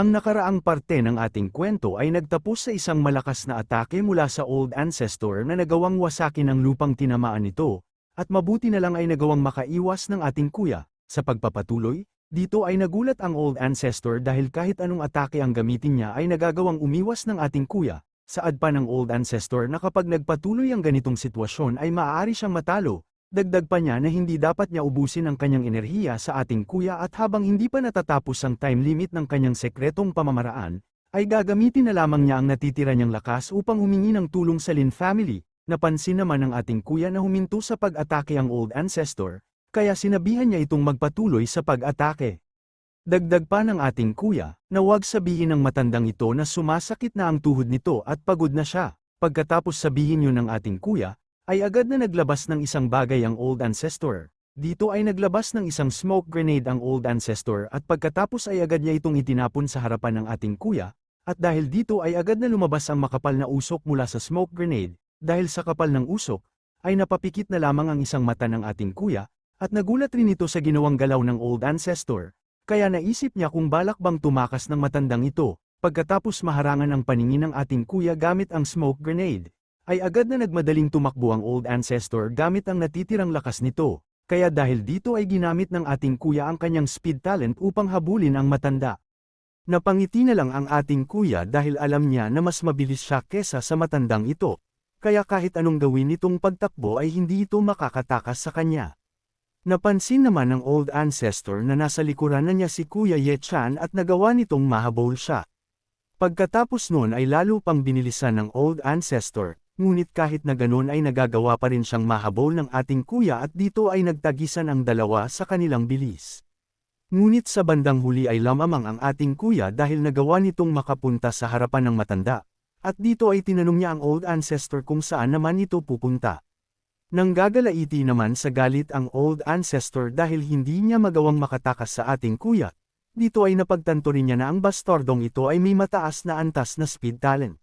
Ang nakaraang parte ng ating kwento ay nagtapos sa isang malakas na atake mula sa Old Ancestor na nagawang wasakin ang lupang tinamaan nito, at mabuti na lang ay nagawang makaiwas ng ating kuya. Sa pagpapatuloy, dito ay nagulat ang Old Ancestor dahil kahit anong atake ang gamitin niya ay nagagawang umiwas ng ating kuya. Saad pa ng Old Ancestor na kapag nagpatuloy ang ganitong sitwasyon ay maaari siyang matalo. Dagdag pa niya na hindi dapat niya ubusin ang kanyang enerhiya sa ating kuya at habang hindi pa natatapos ang time limit ng kanyang sekretong pamamaraan, ay gagamitin na lamang niya ang natitira niyang lakas upang humingi ng tulong sa Lin family. Napansin naman ng ating kuya na huminto sa pag-atake ang Old Ancestor, kaya sinabihan niya itong magpatuloy sa pag-atake. Dagdag pa ng ating kuya, na huwag sabihin ng matandang ito na sumasakit na ang tuhod nito at pagod na siya. Pagkatapos sabihin yun ng ating kuya, ay agad na naglabas ng isang bagay ang Old Ancestor. Dito ay naglabas ng isang smoke grenade ang Old Ancestor at pagkatapos ay agad niya itong itinapon sa harapan ng ating kuya, at dahil dito ay agad na lumabas ang makapal na usok mula sa smoke grenade. Dahil sa kapal ng usok, ay napapikit na lamang ang isang mata ng ating kuya, at nagulat rin ito sa ginawang galaw ng Old Ancestor, kaya naisip niya kung balak bang tumakas ng matandang ito. Pagkatapos maharangan ang paningin ng ating kuya gamit ang smoke grenade, ay agad na nagmadaling tumakbo ang Old Ancestor gamit ang natitirang lakas nito, kaya dahil dito ay ginamit ng ating kuya ang kanyang speed talent upang habulin ang matanda. Napangiti na lang ang ating kuya dahil alam niya na mas mabilis siya kesa sa matandang ito, kaya kahit anong gawin nitong pagtakbo ay hindi ito makakatakas sa kanya. Napansin naman ng Old Ancestor na nasa likuran na niya si Kuya Ye-chan at nagawa nitong mahabol siya. Pagkatapos noon ay lalo pang binilisan ng Old Ancestor. Ngunit kahit na ganun ay nagagawa pa rin siyang mahabol ng ating kuya at dito ay nagtagisan ang dalawa sa kanilang bilis. Ngunit sa bandang huli ay lamang ang ating kuya dahil nagawa nitong makapunta sa harapan ng matanda, at dito ay tinanong niya ang Old Ancestor kung saan naman ito pupunta. Nanggagalaiti naman sa galit ang Old Ancestor dahil hindi niya magawang makatakas sa ating kuya, dito ay napagtanto rin niya na ang bastardong ito ay may mataas na antas na speed talent.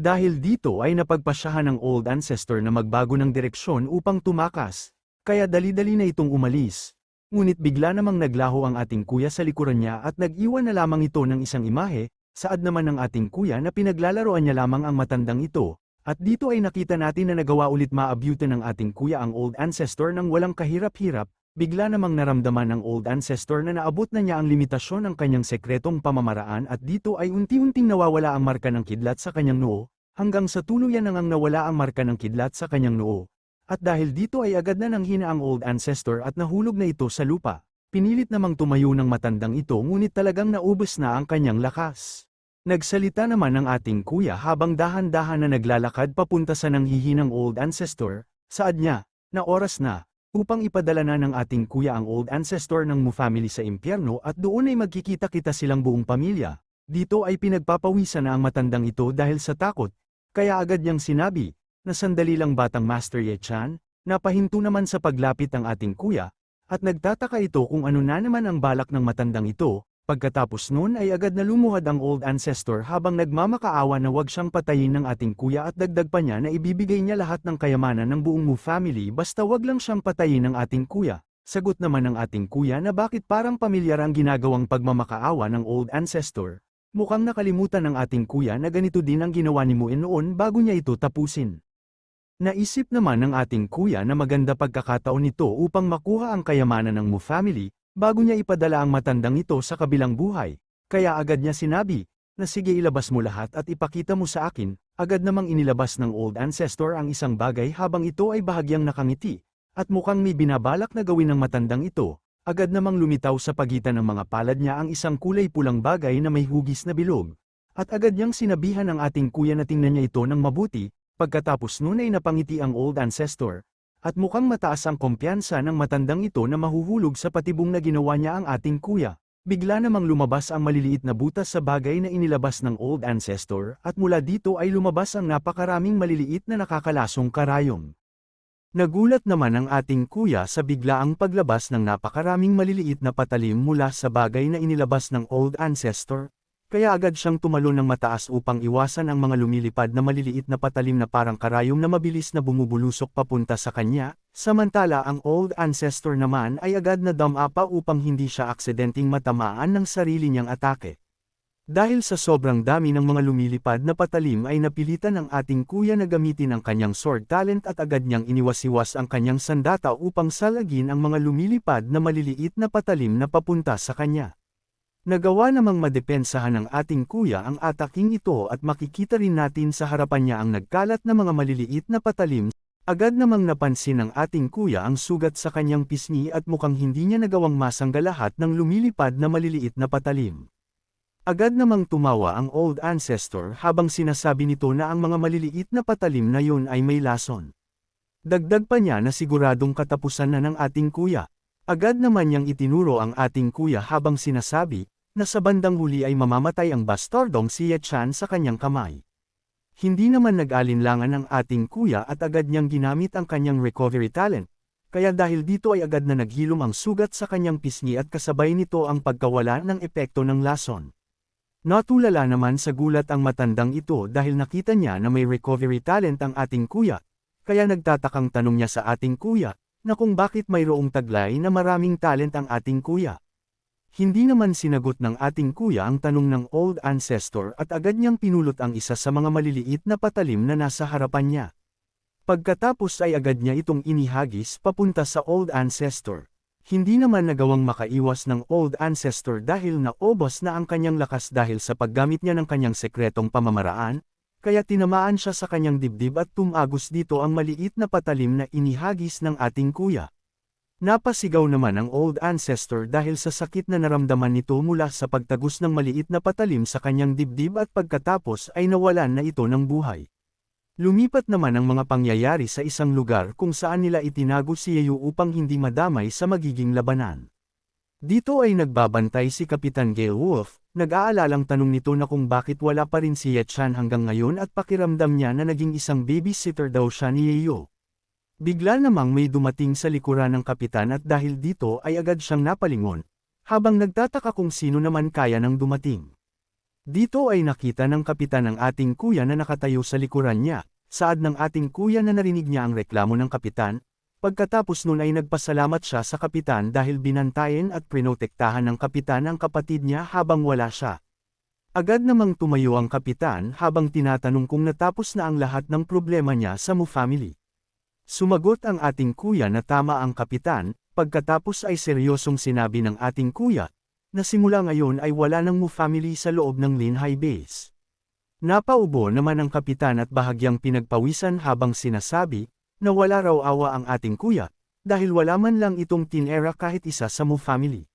Dahil dito ay napagpasyahan ng Old Ancestor na magbago ng direksyon upang tumakas, kaya dali-dali na itong umalis. Ngunit bigla namang naglaho ang ating kuya sa likuran niya at nag-iwan na lamang ito ng isang imahe, saad naman ng ating kuya na pinaglalaroan niya lamang ang matandang ito, at dito ay nakita natin na nagawa ulit maabutan ng ating kuya ang Old Ancestor ng walang kahirap-hirap. Bigla namang naramdaman ng Old Ancestor na naabot na niya ang limitasyon ng kanyang sekretong pamamaraan at dito ay unti-unting nawawala ang marka ng kidlat sa kanyang noo, hanggang sa tuluyan nang nawala ang marka ng kidlat sa kanyang noo. At dahil dito ay agad na nanghina ang Old Ancestor at nahulog na ito sa lupa. Pinilit namang tumayo ng matandang ito ngunit talagang naubos na ang kanyang lakas. Nagsalita naman ang ating kuya habang dahan-dahan na naglalakad papunta sa nanghihinang Old Ancestor, saad niya, na oras na, upang ipadala na ng ating kuya ang Old Ancestor ng Mu family sa impyerno at doon ay magkikita-kita silang buong pamilya. Dito ay pinagpapawisan na ang matandang ito dahil sa takot, kaya agad niyang sinabi, na sandali lang batang Master Ye-chan, napahinto naman sa paglapit ang ating kuya, at nagtataka ito kung ano na naman ang balak ng matandang ito. Pagkatapos noon ay agad na lumuhad ang Old Ancestor habang nagmamakaawa na wag siyang patayin ng ating kuya at dagdag pa niya na ibibigay niya lahat ng kayamanan ng buong Mu family basta wag lang siyang patayin ng ating kuya. Sagot naman ng ating kuya na bakit parang pamilyar ang ginagawang pagmamakaawa ng Old Ancestor. Mukhang nakalimutan ng ating kuya na ganito din ang ginawa ni Muin noon bago niya ito tapusin. Naisip naman ng ating kuya na maganda pagkakataon nito upang makuha ang kayamanan ng Mu family, bago niya ipadala ang matandang ito sa kabilang buhay, kaya agad niya sinabi, na sige ilabas mo lahat at ipakita mo sa akin. Agad namang inilabas ng Old Ancestor ang isang bagay habang ito ay bahagyang nakangiti, at mukhang may binabalak na gawin ng matandang ito. Agad namang lumitaw sa pagitan ng mga palad niya ang isang kulay pulang bagay na may hugis na bilog, at agad niyang sinabihan ng ating kuya na tingnan niya ito ng mabuti. Pagkatapos nun ay napangiti ang Old Ancestor, at mukhang mataas ang kumpiyansa ng matandang ito na mahuhulog sa patibong na ginawa niya ang ating kuya. Bigla namang lumabas ang maliliit na butas sa bagay na inilabas ng Old Ancestor at mula dito ay lumabas ang napakaraming maliliit na nakakalasong karayom. Nagulat naman ang ating kuya sa biglaang paglabas ng napakaraming maliliit na patalim mula sa bagay na inilabas ng Old Ancestor. Kaya agad siyang tumalon ng mataas upang iwasan ang mga lumilipad na maliliit na patalim na parang karayom na mabilis na bumubulusok papunta sa kanya, samantala ang Old Ancestor naman ay agad na dumapa upang hindi siya aksidenteng matamaan ng sarili niyang atake. Dahil sa sobrang dami ng mga lumilipad na patalim ay napilitan ang ating kuya na gamitin ang kanyang sword talent at agad niyang iniwasiwas ang kanyang sandata upang salagin ang mga lumilipad na maliliit na patalim na papunta sa kanya. Nagawa namang madepensahan ng ating kuya ang ataking ito at makikita rin natin sa harapan niya ang nagkalat na mga maliliit na patalim. Agad namang napansin ng ating kuya ang sugat sa kanyang pisngi at mukhang hindi niya nagawang masangga lahat ng lumilipad na maliliit na patalim. Agad namang tumawa ang old ancestor habang sinasabi nito na ang mga maliliit na patalim na yun ay may lason. Dagdag pa niya na siguradong katapusan na ng ating kuya. Agad naman niyang itinuro ang ating kuya habang sinasabi na sa bandang huli ay mamamatay ang bastardong si Ye Chan sa kanyang kamay. Hindi naman nag-alinlangan ang ating kuya at agad niyang ginamit ang kanyang recovery talent, kaya dahil dito ay agad na naghilom ang sugat sa kanyang pisngi at kasabay nito ang pagkawala ng epekto ng lason. Natulala naman sa gulat ang matandang ito dahil nakita niya na may recovery talent ang ating kuya, kaya nagtatakang tanong niya sa ating kuya, na kung bakit mayroong taglay na maraming talent ang ating kuya. Hindi naman sinagot ng ating kuya ang tanong ng old ancestor at agad niyang pinulot ang isa sa mga maliliit na patalim na nasa harapan niya. Pagkatapos ay agad niya itong inihagis papunta sa old ancestor. Hindi naman nagawang makaiwas ng old ancestor dahil naubos na ang kanyang lakas dahil sa paggamit niya ng kanyang sekretong pamamaraan, kaya tinamaan siya sa kanyang dibdib at tumagos dito ang maliit na patalim na inihagis ng ating kuya. Napasigaw naman ang old ancestor dahil sa sakit na naramdaman nito mula sa pagtagos ng maliit na patalim sa kanyang dibdib at pagkatapos ay nawalan na ito ng buhay. Lumipat naman ang mga pangyayari sa isang lugar kung saan nila itinago si Yeyu upang hindi madamay sa magiging labanan. Dito ay nagbabantay si Kapitan Gale Wolf, nag-aalalang tanong nito na kung bakit wala pa rin si Ye Chan hanggang ngayon at pakiramdam niya na naging isang babysitter daw siya ni Yeyu. Bigla namang may dumating sa likuran ng kapitan at dahil dito ay agad siyang napalingon, habang nagtataka kung sino naman kaya nang dumating. Dito ay nakita ng kapitan ang ating kuya na nakatayo sa likuran niya, saad ng ating kuya na narinig niya ang reklamo ng kapitan, pagkatapos nun ay nagpasalamat siya sa kapitan dahil binantayan at prinotektahan ng kapitan ang kapatid niya habang wala siya. Agad namang tumayo ang kapitan habang tinatanong kung natapos na ang lahat ng problema niya sa Mu family. Sumagot ang ating kuya na tama ang kapitan, pagkatapos ay seryosong sinabi ng ating kuya, na simula ngayon ay wala ng Mu family sa loob ng Linhai Base. Napaubo naman ang kapitan at bahagyang pinagpawisan habang sinasabi, na wala raw awa ang ating kuya, dahil wala man lang itong tinera kahit isa sa Mu family.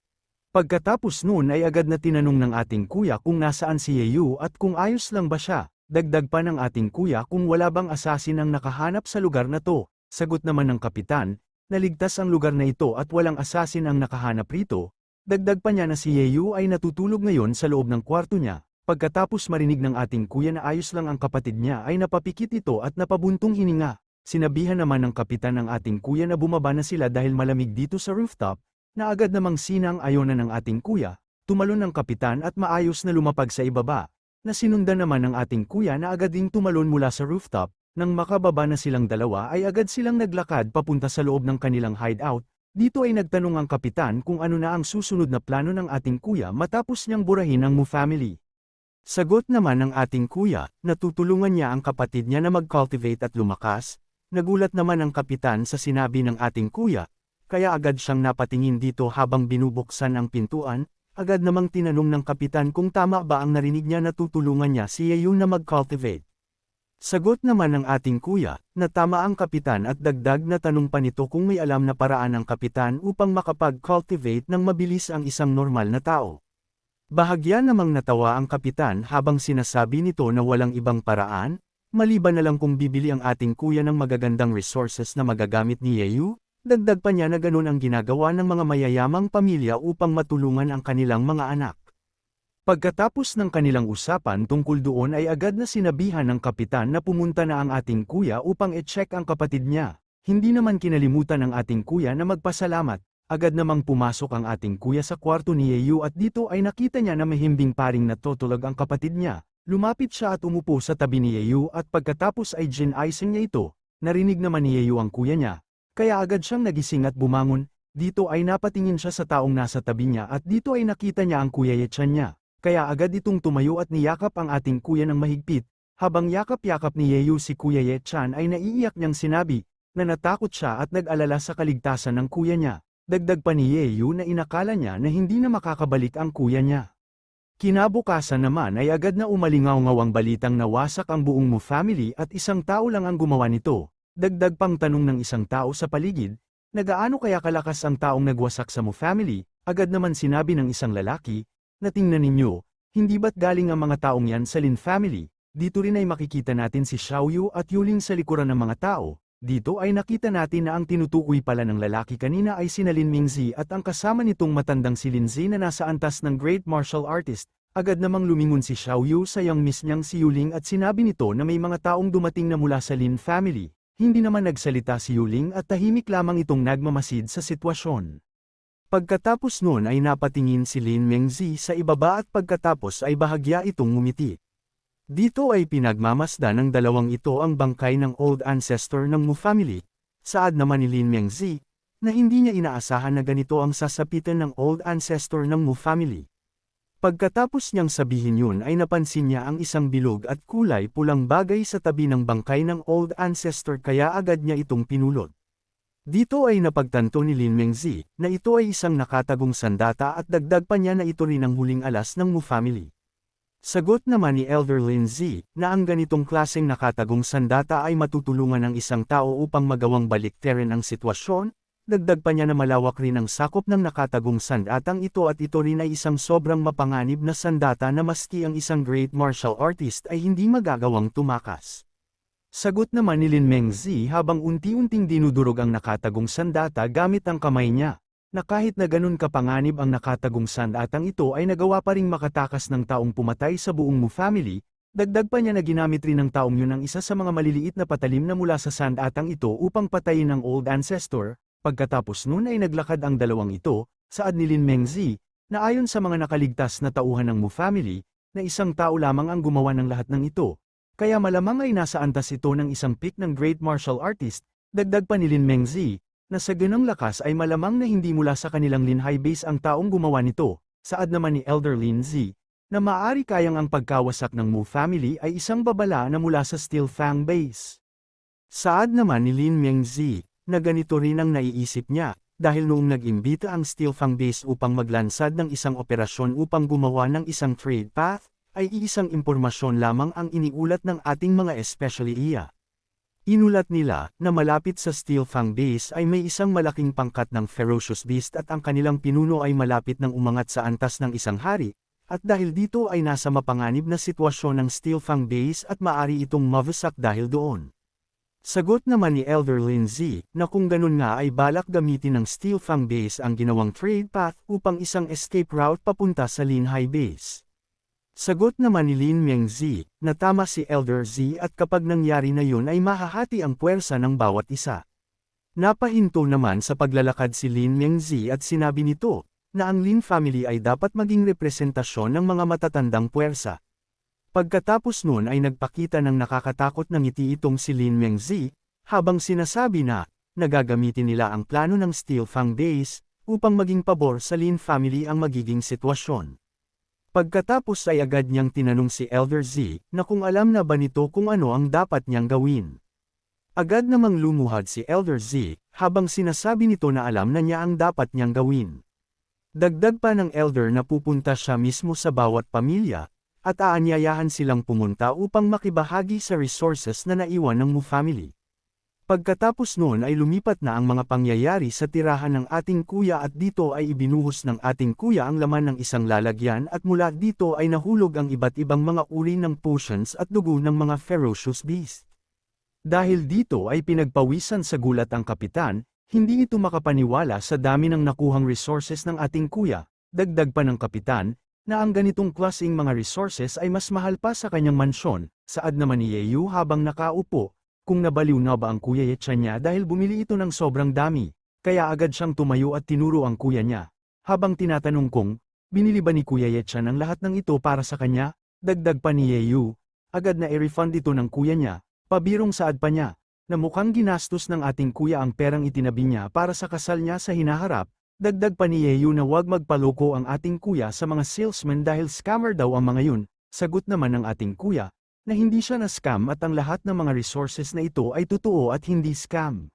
Pagkatapos noon ay agad na tinanong ng ating kuya kung nasaan si Yeyu at kung ayos lang ba siya, dagdag pa ng ating kuya kung wala bang asasin ang nakahanap sa lugar na to. Sagot naman ng kapitan, naligtas ang lugar na ito at walang asasin ang nakahanap rito. Dagdag pa niya na si Yeyu ay natutulog ngayon sa loob ng kwarto niya. Pagkatapos marinig ng ating kuya na ayos lang ang kapatid niya ay napapikit ito at napabuntong hininga. Sinabihan naman ng kapitan ng ating kuya na bumaba na sila dahil malamig dito sa rooftop, na agad namang sinang-ayonan ng ating kuya, tumalon ng kapitan at maayos na lumapag sa ibaba, na sinundan naman ng ating kuya na agad ding tumalon mula sa rooftop. Nang makababa na silang dalawa ay agad silang naglakad papunta sa loob ng kanilang hideout. Dito ay nagtanong ang kapitan kung ano na ang susunod na plano ng ating kuya matapos niyang burahin ang Mu family. Sagot naman ng ating kuya, natutulungan niya ang kapatid niya na mag-cultivate at lumakas. Nagulat naman ang kapitan sa sinabi ng ating kuya, kaya agad siyang napatingin dito habang binubuksan ang pintuan. Agad namang tinanong ng kapitan kung tama ba ang narinig niya na tutulungan niya si Yeyu na mag-cultivate. Sagot naman ng ating kuya, na tama ang kapitan at dagdag na tanong pa nito kung may alam na paraan ang kapitan upang makapag-cultivate ng mabilis ang isang normal na tao. Bahagya namang natawa ang kapitan habang sinasabi nito na walang ibang paraan, maliban na lang kung bibili ang ating kuya ng magagandang resources na magagamit ni Yeyu. Dagdag pa niya na ganun ang ginagawa ng mga mayayamang pamilya upang matulungan ang kanilang mga anak. Pagkatapos ng kanilang usapan tungkol doon ay agad na sinabihan ng kapitan na pumunta na ang ating kuya upang i-check ang kapatid niya. Hindi naman kinalimutan ng ating kuya na magpasalamat. Agad namang pumasok ang ating kuya sa kwarto ni Yeyu at dito ay nakita niya na mahimbing paring natutulog ang kapatid niya. Lumapit siya at umupo sa tabi ni Yeyu at pagkatapos ay gin-icing niya ito. Narinig naman ni Yeyu ang kuya niya. Kaya agad siyang nagising at bumangon. Dito ay napatingin siya sa taong nasa tabi niya at dito ay nakita niya ang kuya Ye Chan niya. kaya agad itong tumayo at niyakap ang ating kuya ng mahigpit. Habang yakap-yakap ni Yeyu si Kuya Ye-chan ay naiiyak niyang sinabi, na natakot siya at nag-alala sa kaligtasan ng kuya niya. Dagdag pa ni Yeyu na inakala niya na hindi na makakabalik ang kuya niya. Kinabukasan naman ay agad na umalingaw-ngaw ang balitang nawasak ang buong Mu family at isang tao lang ang gumawa nito. Dagdag pang tanong ng isang tao sa paligid, na gaano kaya kalakas ang taong nagwasak sa Mu family, agad naman sinabi ng isang lalaki, na tingnan ninyo, hindi ba't galing ang mga taong yan sa Lin family? Dito rin ay makikita natin si Xiaoyu at Yuling sa likuran ng mga tao. Dito ay nakita natin na ang tinutukoy pala ng lalaki kanina ay sina Lin Mingzi at ang kasama nitong matandang si Linzi na nasa antas ng great martial artist. Agad namang lumingon si Xiaoyu sa young miss niyang si Yuling at sinabi nito na may mga taong dumating na mula sa Lin family. Hindi naman nagsalita si Yuling at tahimik lamang itong nagmamasid sa sitwasyon. Pagkatapos noon ay napatingin si Lin Mingzi sa ibaba at pagkatapos ay bahagya itong ngumiti. Dito ay pinagmamasdan ng dalawang ito ang bangkay ng old ancestor ng Mu family. Saad naman ni Lin Mingzi, na hindi niya inaasahan na ganito ang sasapitan ng old ancestor ng Mu family. Pagkatapos niyang sabihin yun ay napansin niya ang isang bilog at kulay pulang bagay sa tabi ng bangkay ng old ancestor kaya agad niya itong pinulot. Dito ay napagtanto ni Lin Mingzi, na ito ay isang nakatagong sandata at dagdag pa niya na ito rin ang huling alas ng Mu family. Sagot naman ni Elder Linzi, na ang ganitong klaseng nakatagong sandata ay matutulungan ng isang tao upang magawang baliktarin ang sitwasyon, dagdag pa niya na malawak rin ang sakop ng nakatagong sandatang ito at ito rin ay isang sobrang mapanganib na sandata na maski ang isang great martial artist ay hindi magagawang tumakas. Sagot naman ni Lin Mingzi habang unti-unting dinudurog ang nakatagong sandata gamit ang kamay niya, na kahit na ganun kapanganib ang nakatagong sandatang ito ay nagawa pa ring makatakas ng taong pumatay sa buong Mu family, dagdag pa niya na ginamit rin ng taong yun ang isa sa mga maliliit na patalim na mula sa sandatang ito upang patayin ang old ancestor. Pagkatapos nun ay naglakad ang dalawang ito, saad ni Lin Mingzi, na ayon sa mga nakaligtas na tauhan ng Mu family, na isang tao lamang ang gumawa ng lahat ng ito, kaya malamang ay nasa antas ito ng isang peak ng great martial artist. Dagdag pa ni Lin Mingzi, na sa ganong lakas ay malamang na hindi mula sa kanilang Lin High Base ang taong gumawa nito. Saad naman ni Elder Linzi, na maaari kayang ang pagkawasak ng Mu family ay isang babala na mula sa Steel Fang Base. Saad naman ni Lin Mingzi, na ganito rin ang naiisip niya, dahil noong nag-imbita ang Steel Fang Base upang maglansad ng isang operasyon upang gumawa ng isang trade path, ay iisang impormasyon lamang ang iniulat ng ating mga especially iya. Inulat nila, na malapit sa Steel Fang Base ay may isang malaking pangkat ng Ferocious Beast at ang kanilang pinuno ay malapit ng umangat sa antas ng isang hari, at dahil dito ay nasa mapanganib na sitwasyon ng Steel Fang Base at maari itong mawasak dahil doon. Sagot naman ni Elder Linzi, na kung ganun nga ay balak gamitin ng Steel Fang Base ang ginawang trade path upang isang escape route papunta sa Lin High Base. Sagot naman ni Lin Mingzi, na tama si Elder Z at kapag nangyari na yun ay mahahati ang puwersa ng bawat isa. Napahinto naman sa paglalakad si Lin Mingzi at sinabi nito, na ang Lin family ay dapat maging representasyon ng mga matatandang puwersa. Pagkatapos nun ay nagpakita ng nakakatakot na ngiti itong si Lin Mingzi, habang sinasabi na, nagagamitin nila ang plano ng Steel Fang Base, upang maging pabor sa Lin family ang magiging sitwasyon. Pagkatapos ay agad niyang tinanong si Elder Z, na kung alam na ba nito kung ano ang dapat niyang gawin. Agad namang lumuhad si Elder Z, habang sinasabi nito na alam na niya ang dapat niyang gawin. Dagdag pa ng Elder na pupunta siya mismo sa bawat pamilya, at aanyayahan silang pumunta upang makibahagi sa resources na naiwan ng Mu family. Pagkatapos noon ay lumipat na ang mga pangyayari sa tirahan ng ating kuya at dito ay ibinuhos ng ating kuya ang laman ng isang lalagyan at mula dito ay nahulog ang iba't ibang mga uri ng potions at dugo ng mga ferocious beast. Dahil dito ay pinagpawisan sa gulat ang kapitan, hindi ito makapaniwala sa dami ng nakuhang resources ng ating kuya. Dagdag pa ng kapitan, na ang ganitong klaseng mga resources ay mas mahal pa sa kanyang mansyon. Saad naman ni Yeyu habang nakaupo, kung nabaliw na ba ang Kuya Ye-chan niya dahil bumili ito ng sobrang dami, kaya agad siyang tumayo at tinuro ang kuya niya. Habang tinatanong kung, binili ba ni Kuya Ye-chan ang lahat ng ito para sa kanya? Dagdag pa ni Yeyu, agad na i-refund ito ng kuya niya, pabirong saad pa niya, na mukhang ginastos ng ating kuya ang perang itinabi niya para sa kasal niya sa hinaharap. Dagdag pa ni Yeyu na huwag magpaloko ang ating kuya sa mga salesman dahil scammer daw ang mga yun. Sagot naman ng ating kuya, na hindi siya na-scam at ang lahat ng mga resources na ito ay totoo at hindi scam.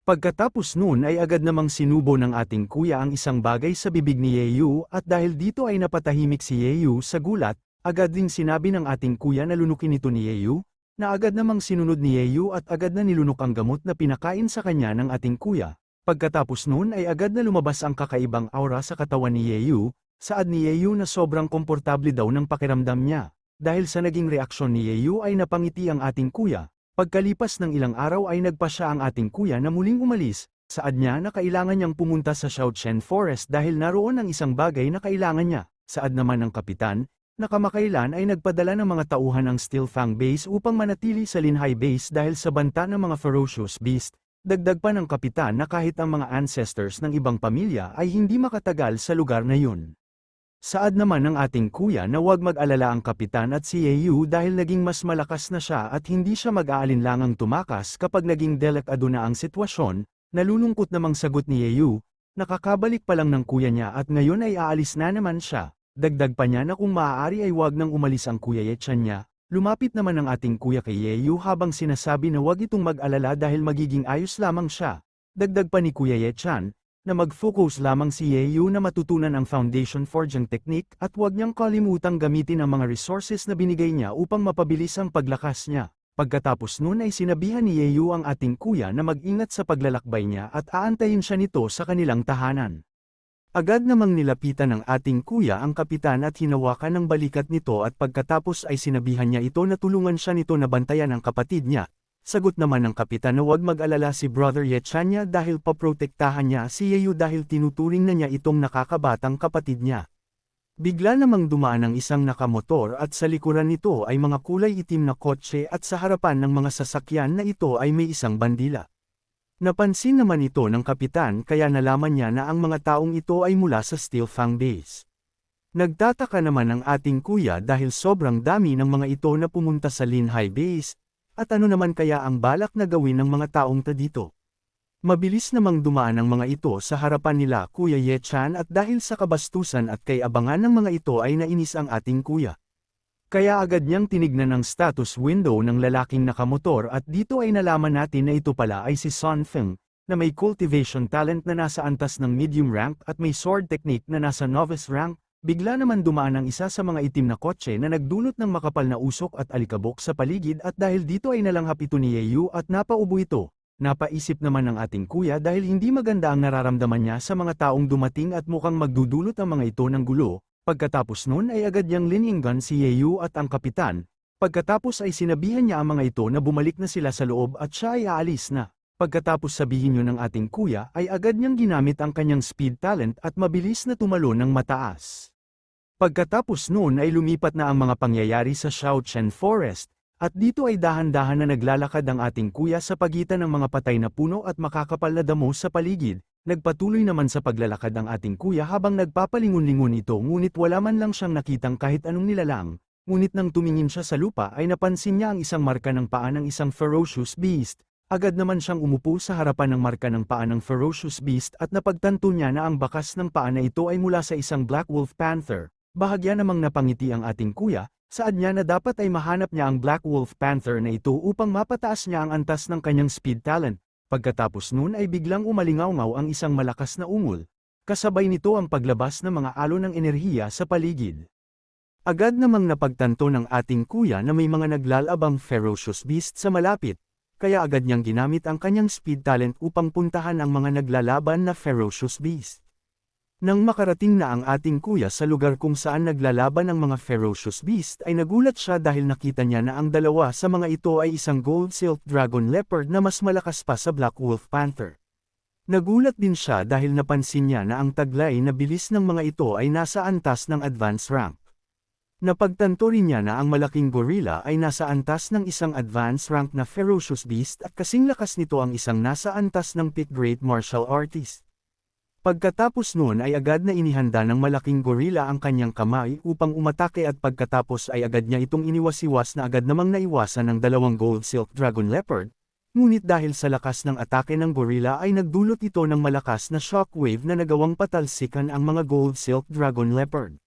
Pagkatapos noon ay agad namang sinubo ng ating kuya ang isang bagay sa bibig ni Yeyu at dahil dito ay napatahimik si Yeyu sa gulat, agad ding sinabi ng ating kuya na lunukin ito ni Yeyu, na agad namang sinunod ni Yeyu at agad na nilunok ang gamot na pinakain sa kanya ng ating kuya. Pagkatapos noon ay agad na lumabas ang kakaibang aura sa katawan ni Yeyu, saad ni Yeyu na sobrang komportable daw ng pakiramdam niya. Dahil sa naging reaksyon ni Yeyu ay napangiti ang ating kuya. Pagkalipas ng ilang araw ay nagpa siya ang ating kuya na muling umalis, saad niya na kailangan niyang pumunta sa Shaochen Forest dahil naroon ang isang bagay na kailangan niya. Saad naman ng kapitan, na kamakailan ay nagpadala ng mga tauhan ng Stilfang Base upang manatili sa Linhai Base dahil sa banta ng mga ferocious beast. Dagdag pa ng kapitan na kahit ang mga ancestors ng ibang pamilya ay hindi makatagal sa lugar na yun. Saad naman ng ating kuya na huwag mag-alala ang kapitan at si Yeyu dahil naging mas malakas na siya at hindi siya mag-aalinlangang tumakas kapag naging delikado na ang sitwasyon. Nalulungkot namang sagot ni Yeyu, nakakabalik pa lang ng kuya niya at ngayon ay aalis na naman siya. Dagdag pa niya na kung maaari ay huwag nang umalis ang kuya Yechan niya. Lumapit naman ang ating kuya kay Yeyu habang sinasabi na huwag itong mag-alala dahil magiging ayos lamang siya. Dagdag pa ni Kuya Yechan, na mag-focus lamang si Yeyu na matutunan ang foundation forging technique at huwag niyang kalimutang gamitin ang mga resources na binigay niya upang mapabilis ang paglakas niya. Pagkatapos nun ay sinabihan ni Yeyu ang ating kuya na mag-ingat sa paglalakbay niya at aantayin siya nito sa kanilang tahanan. Agad namang nilapitan ng ating kuya ang kapitan at hinawakan ng balikat nito at pagkatapos ay sinabihan niya ito na tulungan siya nito na bantayan ang kapatid niya. Sagot naman ng kapitan na huwag mag-alala si Brother Yechan niya dahil paprotektahan niya si Yeyu dahil tinuturing na niya itong nakakabatang kapatid niya. Bigla namang dumaan ang isang nakamotor at sa likuran nito ay mga kulay itim na kotse at sa harapan ng mga sasakyan na ito ay may isang bandila. Napansin naman ito ng kapitan kaya nalaman niya na ang mga taong ito ay mula sa Stilfang Base. Nagtataka naman ang ating kuya dahil sobrang dami ng mga ito na pumunta sa Linhai Base. At ano naman kaya ang balak na gawin ng mga taong dito? Mabilis namang dumaan ang mga ito sa harapan nila Kuya Yechan at dahil sa kabastusan at kay abangan ng mga ito ay nainis ang ating kuya. Kaya agad niyang tinignan ang status window ng lalaking nakamotor at dito ay nalaman natin na ito pala ay si Sun Feng, na may cultivation talent na nasa antas ng medium rank at may sword technique na nasa novice rank. Bigla naman dumaan ang isa sa mga itim na kotse na nagdulot ng makapal na usok at alikabok sa paligid at dahil dito ay nalanghap ito ni Yeyu at napaubo ito. Napaisip naman ng ating kuya dahil hindi maganda ang nararamdaman niya sa mga taong dumating at mukhang magdudulot ang mga ito ng gulo. Pagkatapos nun ay agad niyang lininggan si Yeyu at ang kapitan. Pagkatapos ay sinabihan niya ang mga ito na bumalik na sila sa loob at siya ay aalis na. Pagkatapos sabihin yun ng ating kuya ay agad niyang ginamit ang kanyang speed talent at mabilis na tumalon ng mataas. Pagkatapos noon ay lumipat na ang mga pangyayari sa Shaochen Forest, at dito ay dahan-dahan na naglalakad ang ating kuya sa pagitan ng mga patay na puno at makakapal na damo sa paligid. Nagpatuloy naman sa paglalakad ang ating kuya habang nagpapalingon-lingon ito ngunit wala man lang siyang nakitang kahit anong nilalang, ngunit nang tumingin siya sa lupa ay napansin niya ang isang marka ng paa ng isang ferocious beast. Agad naman siyang umupo sa harapan ng marka ng paa ng ferocious beast at napagtanto niya na ang bakas ng paa na ito ay mula sa isang Black Wolf Panther. Bahagya namang napangiti ang ating kuya, saad niya na dapat ay mahanap niya ang Black Wolf Panther na ito upang mapataas niya ang antas ng kanyang speed talent. Pagkatapos nun ay biglang umalingaw-ngaw ang isang malakas na ungol. Kasabay nito ang paglabas ng mga alon ng enerhiya sa paligid. Agad namang napagtanto ng ating kuya na may mga naglalabang ferocious beast sa malapit, kaya agad niyang ginamit ang kanyang speed talent upang puntahan ang mga naglalaban na ferocious beast. Nang makarating na ang ating kuya sa lugar kung saan naglalaban ang mga ferocious beast ay nagulat siya dahil nakita niya na ang dalawa sa mga ito ay isang gold silk dragon leopard na mas malakas pa sa Black Wolf Panther. Nagulat din siya dahil napansin niya na ang taglay na bilis ng mga ito ay nasa antas ng advanced rank. Napagtanto rin niya na ang malaking gorilla ay nasa antas ng isang advanced rank na ferocious beast at kasing lakas nito ang isang nasa antas ng peak great martial artist. Pagkatapos noon ay agad na inihanda ng malaking gorilla ang kanyang kamay upang umatake at pagkatapos ay agad niya itong iniwasiwas na agad namang naiwasan ng dalawang gold silk dragon leopard. Ngunit dahil sa lakas ng atake ng gorilla ay nagdulot ito ng malakas na shockwave na nagawang patalsikan ang mga Gold Silk Dragon Leopard.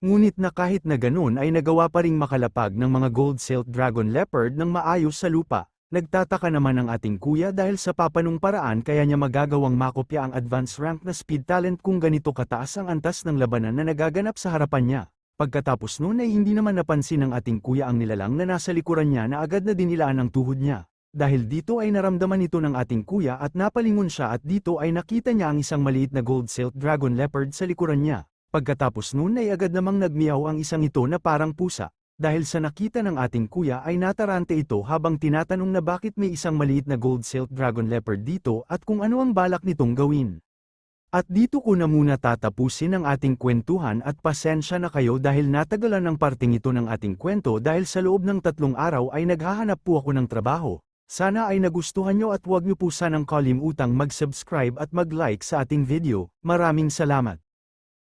Ngunit na kahit na ganun ay nagawa pa ring makalapag ng mga Gold Silk Dragon Leopard ng maayos sa lupa. Nagtataka naman ang ating kuya dahil sa papanong paraan kaya niya magagawang makopya ang advanced rank na speed talent kung ganito kataas ang antas ng labanan na nagaganap sa harapan niya. Pagkatapos nun ay hindi naman napansin ng ating kuya ang nilalang na nasa likuran niya na agad na dinilaan ang tuhod niya. Dahil dito ay naramdaman ito ng ating kuya at napalingon siya at dito ay nakita niya ang isang maliit na Gold Silk Dragon Leopard sa likuran niya. Pagkatapos nun ay agad namang nagmiyaw ang isang ito na parang pusa. Dahil sa nakita ng ating kuya ay natarante ito habang tinatanong na bakit may isang maliit na Gold Silk Dragon Leopard dito at kung ano ang balak nitong gawin. At dito ko na muna tatapusin ang ating kwentuhan at pasensya na kayo dahil natagalan ng parting ito ng ating kwento dahil sa loob ng 3 araw ay naghahanap po ako ng trabaho. Sana ay nagustuhan nyo at huwag nyo po sanang kalimutang mag-subscribe at mag-like sa ating video. Maraming salamat.